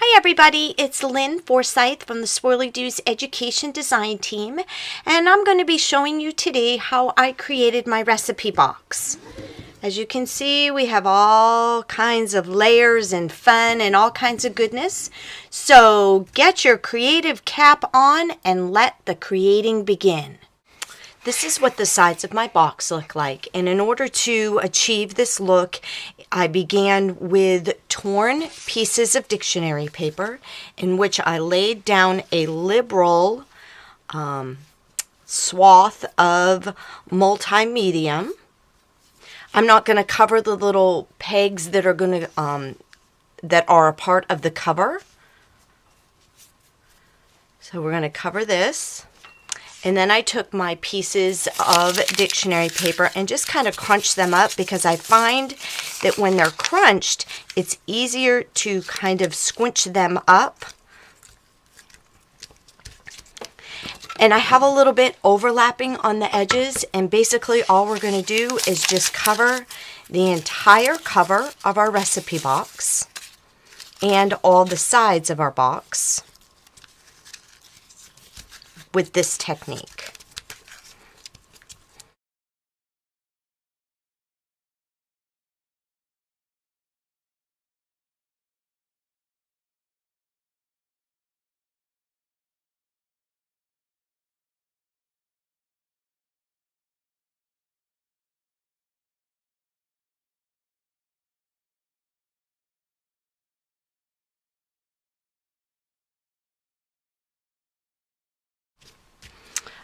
Hi everybody, it's Lynne Forsythe from the Swirly Doos Education Design Team, and I'm going to be showing you today how I created my recipe box. As you can see, we have all kinds of layers and fun and all kinds of goodness. So get your creative cap on and let the creating begin. This is what the sides of my box look like, and in order to achieve this look, I began with torn pieces of dictionary paper in which I laid down a liberal swath of multi-medium. I'm not going to cover the little pegs that are going to that are a part of the cover. So we're going to cover this. And then I took my pieces of dictionary paper and just kind of crunched them up because I find that when they're crunched, it's easier to kind of squinch them up. And I have a little bit overlapping on the edges, and basically all we're going to do is just cover the entire cover of our recipe box and all the sides of our box with this technique.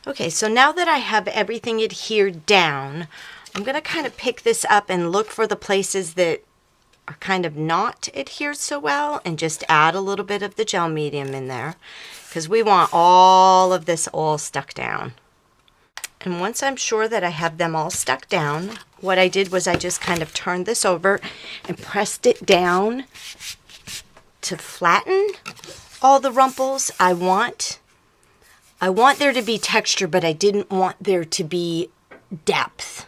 Okay, so now that I have everything adhered down, I'm going to kind of pick this up and look for the places that are kind of not adhered so well and just add a little bit of the gel medium in there because we want all of this all stuck down. And once I'm sure that I have them all stuck down, what I did was I just kind of turned this over and pressed it down to flatten all the rumples. I want there to be texture, but I didn't want there to be depth.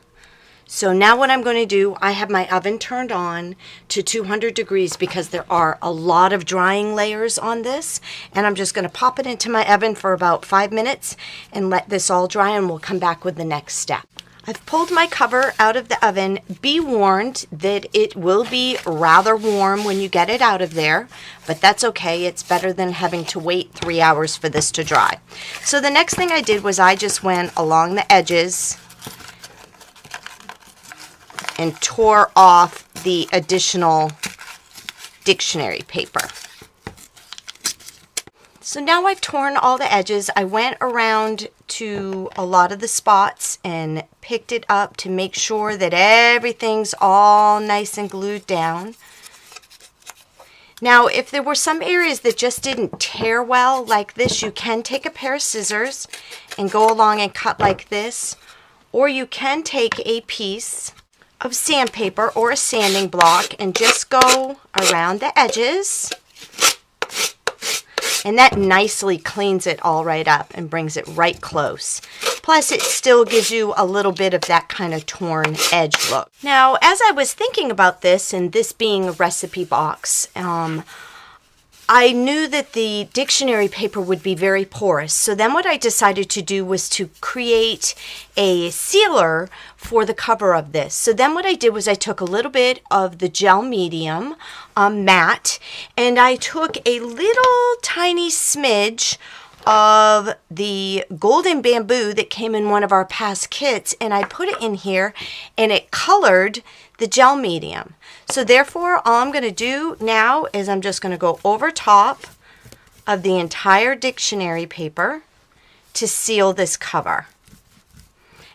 So now what I'm going to do, I have my oven turned on to 200 degrees because there are a lot of drying layers on this. And I'm just going to pop it into my oven for about 5 minutes and let this all dry, and we'll come back with the next step. I've pulled my cover out of the oven. Be warned that it will be rather warm when you get it out of there, but that's okay. It's better than having to wait 3 hours for this to dry. So the next thing I did was I just went along the edges and tore off the additional dictionary paper. So now I've torn all the edges. I went around to a lot of the spots and picked it up to make sure that everything's all nice and glued down. Now, if there were some areas that just didn't tear well like this, you can take a pair of scissors and go along and cut like this, or you can take a piece of sandpaper or a sanding block and just go around the edges. And that nicely cleans it all right up and brings it right close. Plus, it still gives you a little bit of that kind of torn edge look. Now, as I was thinking about this, and this being a recipe box, I knew that the dictionary paper would be very porous. So then what I decided to do was to create a sealer for the cover of this. So then what I did was I took a little bit of the gel medium matte, and I took a little tiny smidge of the golden bamboo that came in one of our past kits, and I put it in here and it colored the gel medium. So therefore, all I'm going to do now is I'm just going to go over top of the entire dictionary paper to seal this cover.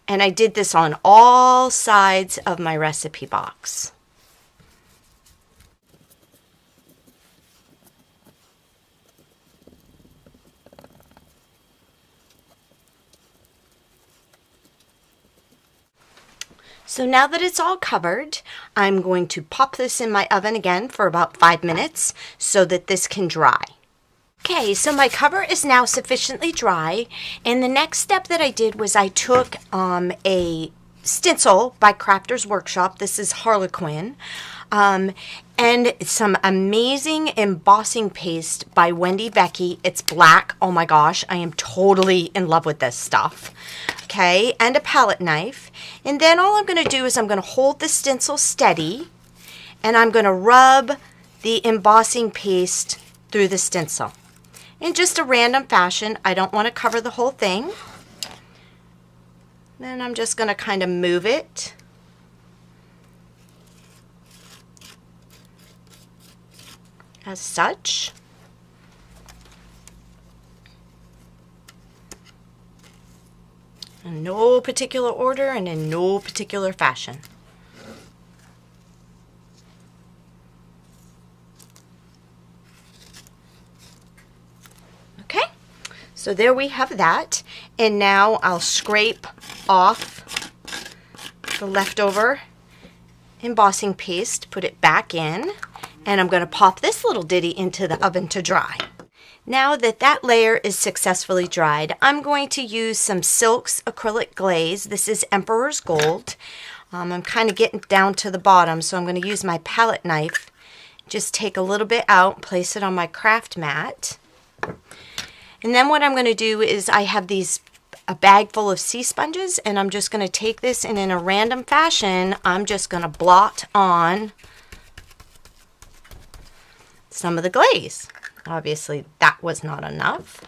And I did this on all sides of my recipe box. So now that it's all covered, I'm going to pop this in my oven again for about 5 minutes so that this can dry. Okay, so my cover is now sufficiently dry, and the next step that I did was I took a stencil by Crafter's Workshop. This is Harlequin. and some amazing embossing paste by Wendy Vecchi. It's black. Oh my gosh, I am totally in love with this stuff. Okay, and a palette knife. And then all I'm going to do is I'm going to hold the stencil steady, and I'm going to rub the embossing paste through the stencil in just a random fashion. I don't want to cover the whole thing. Then I'm just going to kind of move it. As such. In no particular order and in no particular fashion. Okay, so there we have that. And now I'll scrape off the leftover embossing paste, put it back in, and I'm going to pop this little ditty into the oven to dry. Now that that layer is successfully dried, I'm going to use some Silks acrylic glaze. This is Emperor's Gold. I'm kind of getting down to the bottom, so I'm going to use my palette knife. Just take a little bit out, place it on my craft mat. And then what I'm going to do is I have a bag full of sea sponges, and I'm just going to take this and in a random fashion, I'm just going to blot on some of the glaze. Obviously, that was not enough.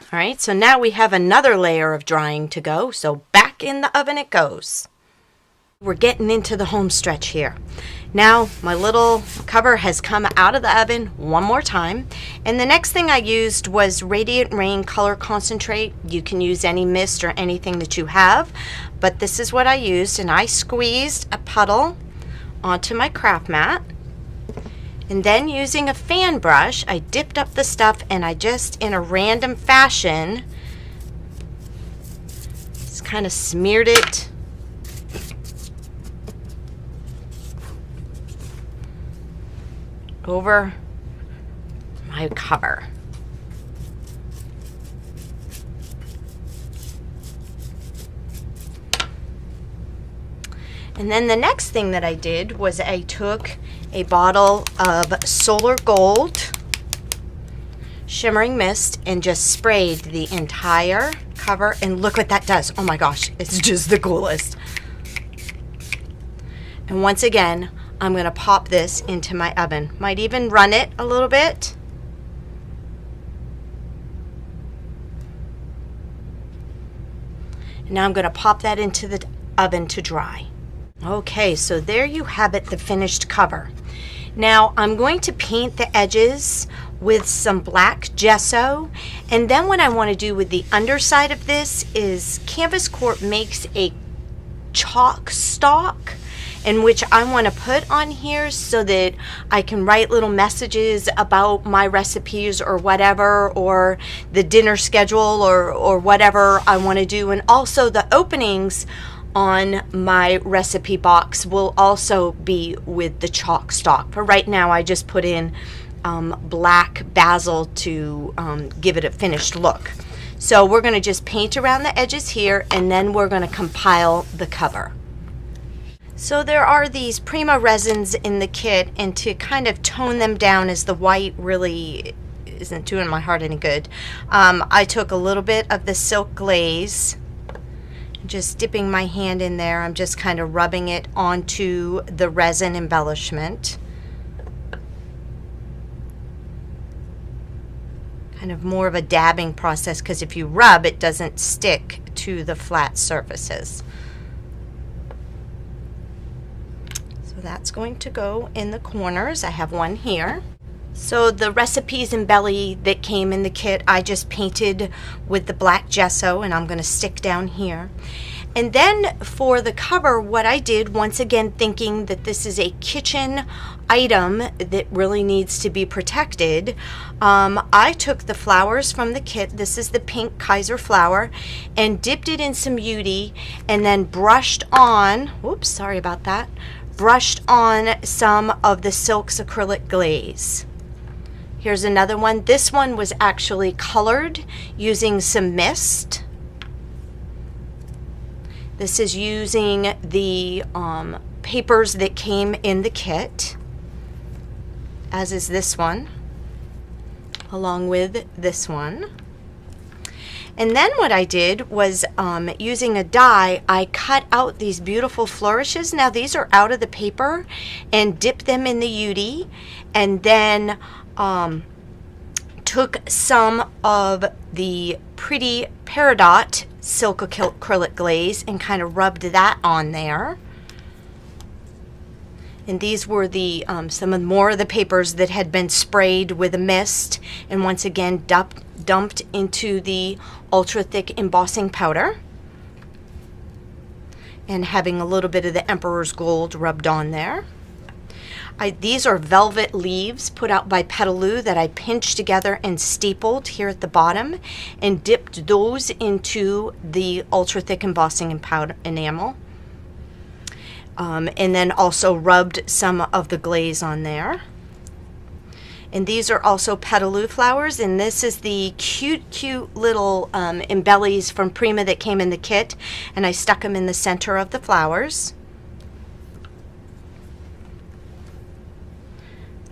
All right, so now we have another layer of drying to go, so back in the oven it goes. We're getting into the home stretch here. Now my little cover has come out of the oven one more time, and the next thing I used was Radiant Rain Color Concentrate. You can use any mist or anything that you have, but this is what I used, and I squeezed a puddle onto my craft mat, and then using a fan brush I dipped up the stuff, and I just in a random fashion just kind of smeared it over my cover. And then the next thing that I did was I took a bottle of Solar Gold Shimmering Mist and just sprayed the entire cover, and look what that does. Oh my gosh, it's just the coolest. And once again, I'm going to pop this into my oven. Might even run it a little bit. And now I'm going to pop that into the oven to dry. Okay, so there you have it, the finished cover. Now I'm going to paint the edges with some black gesso, and then what I want to do with the underside of this is Canvas Corp makes a chalk stock, in which I want to put on here so that I can write little messages about my recipes or whatever, or the dinner schedule or whatever I want to do. And also the openings on my recipe box will also be with the chalk stock. But right now I just put in black basil to give it a finished look. So we're going to just paint around the edges here, and then we're going to compile the cover. So there are these Prima resins in the kit, and to kind of tone them down as the white really isn't doing my heart any good, I took a little bit of the Silk Glaze, just dipping my hand in there. I'm just kind of rubbing it onto the resin embellishment. Kind of more of a dabbing process, because if you rub, it doesn't stick to the flat surfaces. That's going to go in the corners. I have one here. So the recipes and belly that came in the kit, I just painted with the black gesso, and I'm going to stick down here. And then for the cover, what I did, once again thinking that this is a kitchen item that really needs to be protected, I took the flowers from the kit. This is the pink Kaiser flower, and dipped it in some beauty, and then brushed on, whoops, sorry about that, brushed on some of the Silks acrylic glaze. Here's another one. This one was actually colored using some mist. This is using the papers that came in the kit, as is this one, along with this one. And then what I did was using a die, I cut out these beautiful flourishes. Now these are out of the paper, and dipped them in the UD, and then took some of the pretty Peridot silk acrylic glaze and kind of rubbed that on there. And these were the some more of the papers that had been sprayed with a mist, and once again dumped into the ultra thick embossing powder, and having a little bit of the Emperor's Gold rubbed on there. These are velvet leaves put out by Petaloo that I pinched together and stapled here at the bottom, and dipped those into the ultra thick embossing and powder enamel. And then also rubbed some of the glaze on there. And these are also Petaloo flowers, and this is the cute little embellies from Prima that came in the kit, and I stuck them in the center of the flowers.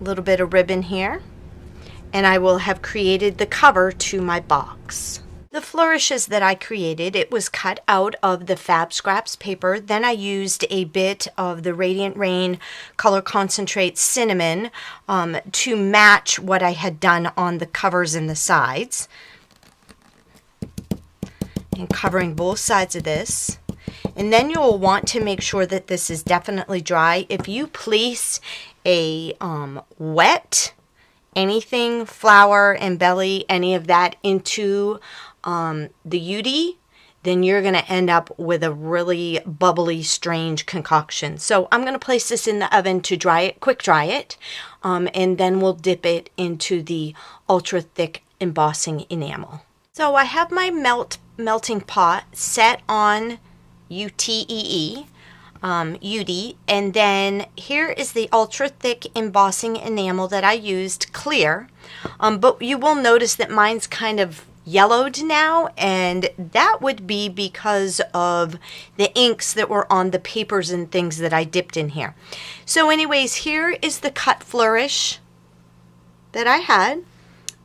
A little bit of ribbon here, and I will have created the cover to my box. The flourishes that I created, it was cut out of the Fab Scraps paper. Then I used a bit of the Radiant Rain Color Concentrate Cinnamon to match what I had done on the covers and the sides. And covering both sides of this. And then you'll want to make sure that this is definitely dry. If you place a wet anything, flower, embelly, any of that into the UD, then you're going to end up with a really bubbly, strange concoction. So I'm going to place this in the oven to dry it, quick dry it, and then we'll dip it into the ultra thick embossing enamel. So I have my melting pot set on UTEE, UD, and then here is the ultra thick embossing enamel that I used, clear, but you will notice that mine's kind of yellowed now, and that would be because of the inks that were on the papers and things that I dipped in here. So anyways, here is the cut flourish that I had,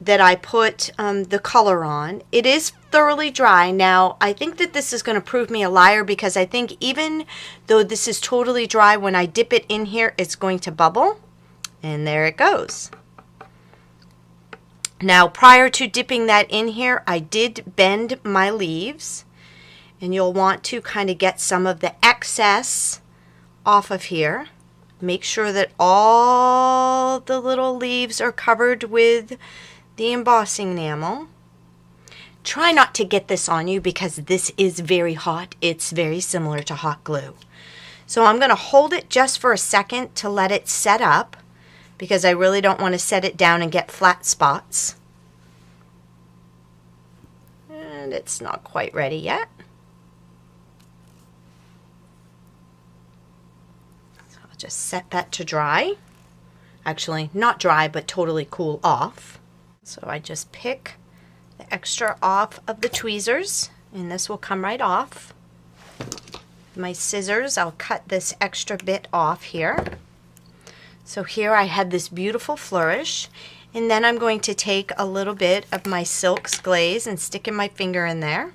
that I put the color on. It is thoroughly dry. Now, I think that this is going to prove me a liar, because I think even though this is totally dry, when I dip it in here, it's going to bubble. And there it goes. Now, prior to dipping that in here, I did bend my leaves, and you'll want to kind of get some of the excess off of here. Make sure that all the little leaves are covered with the embossing enamel. Try not to get this on you, because this is very hot. It's very similar to hot glue. So I'm going to hold it just for a second to let it set up, because I really don't want to set it down and get flat spots. And it's not quite ready yet. So I'll just set that to dry. Actually, not dry, but totally cool off. So I just pick the extra off of the tweezers, and this will come right off. With my scissors, I'll cut this extra bit off here. So here I had this beautiful flourish, and then I'm going to take a little bit of my silks glaze and stick in my finger in there.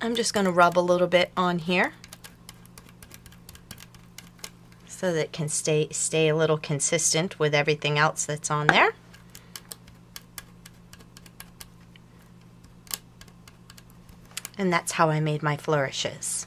I'm just going to rub a little bit on here so that it can stay a little consistent with everything else that's on there. And that's how I made my flourishes.